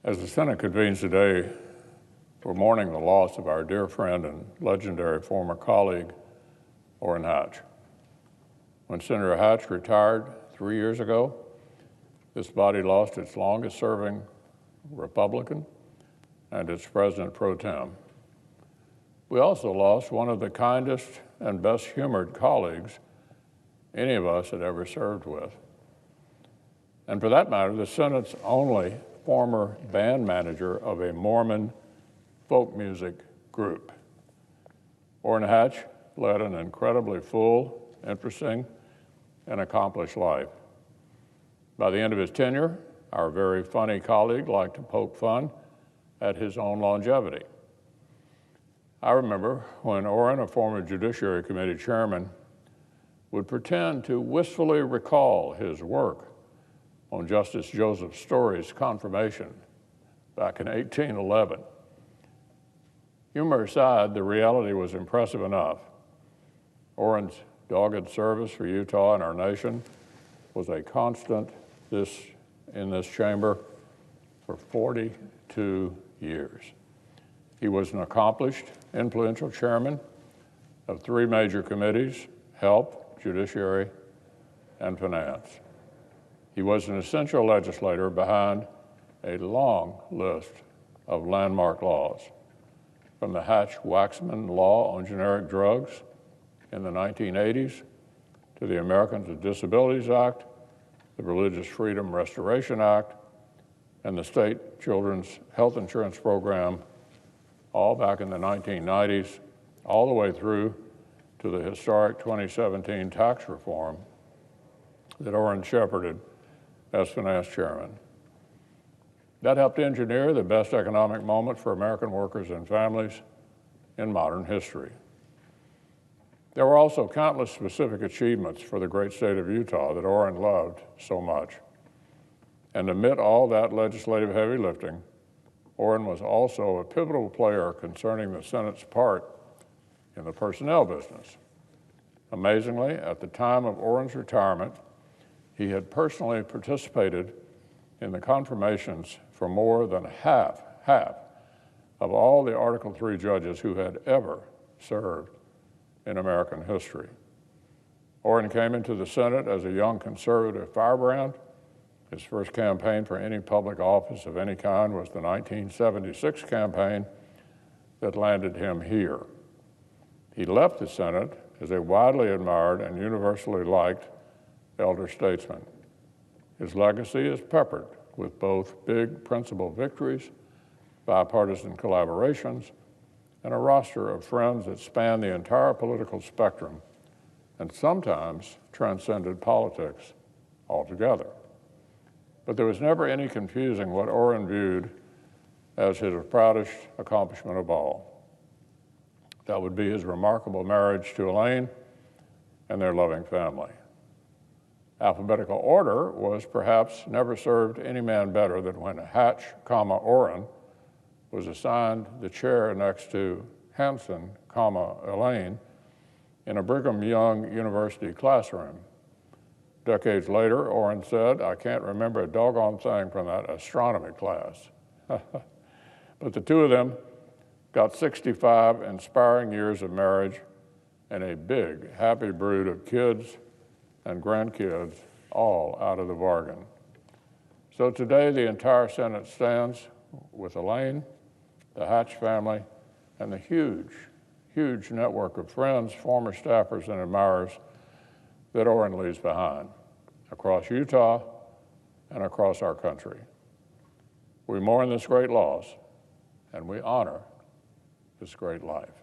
As the Senate convenes today, we're mourning the loss of our dear friend and legendary former colleague, Orrin Hatch. When Senator Hatch retired 3 years ago, this body lost its longest-serving Republican and its president pro tem. We also lost one of the kindest and best-humored colleagues any of us had ever served with. And for that matter, the Senate's only former band manager of a Mormon folk music group. Orrin Hatch led an incredibly full, interesting, and accomplished life. By the end of his tenure, our very funny colleague liked to poke fun at his own longevity. I remember when Orrin, a former Judiciary Committee chairman, would pretend to wistfully recall his work on Justice Joseph Story's confirmation back in 1811. Humor aside, the reality was impressive enough. Orrin's dogged service for Utah and our nation was a constant in this chamber for 42 years. He was an accomplished, influential chairman of 3 major committees: Health, Judiciary, and Finance. He was an essential legislator behind a long list of landmark laws, from the Hatch-Waxman Law on generic drugs in the 1980s to the Americans with Disabilities Act, the Religious Freedom Restoration Act, and the state children's health insurance program, all back in the 1990s, all the way through to the historic 2017 tax reform that Orrin shepherded as finance chairman. That helped engineer the best economic moment for American workers and families in modern history. There were also countless specific achievements for the great state of Utah that Orrin loved so much. And amid all that legislative heavy lifting, Orrin was also a pivotal player concerning the Senate's part in the personnel business. Amazingly, at the time of Orrin's retirement, he had personally participated in the confirmations for more than half of all the Article III judges who had ever served in American history. Orrin came into the Senate as a young conservative firebrand. His first campaign for any public office of any kind was the 1976 campaign that landed him here. He left the Senate as a widely admired and universally liked elder statesman. His legacy is peppered with both big principal victories, bipartisan collaborations, and a roster of friends that span the entire political spectrum and sometimes transcended politics altogether. But there was never any confusing what Orrin viewed as his proudest accomplishment of all. That would be his remarkable marriage to Elaine and their loving family. Alphabetical order was perhaps never served any man better than when Hatch, Orrin was assigned the chair next to Hanson, Elaine, in a Brigham Young University classroom. Decades later, Orrin said, "I can't remember a doggone thing from that astronomy class." But the two of them got 65 inspiring years of marriage and a big, happy brood of kids and grandkids, all out of the bargain. So today, the entire Senate stands with Elaine, the Hatch family, and the huge network of friends, former staffers, and admirers that Orrin leaves behind across Utah and across our country. We mourn this great loss, and we honor this great life.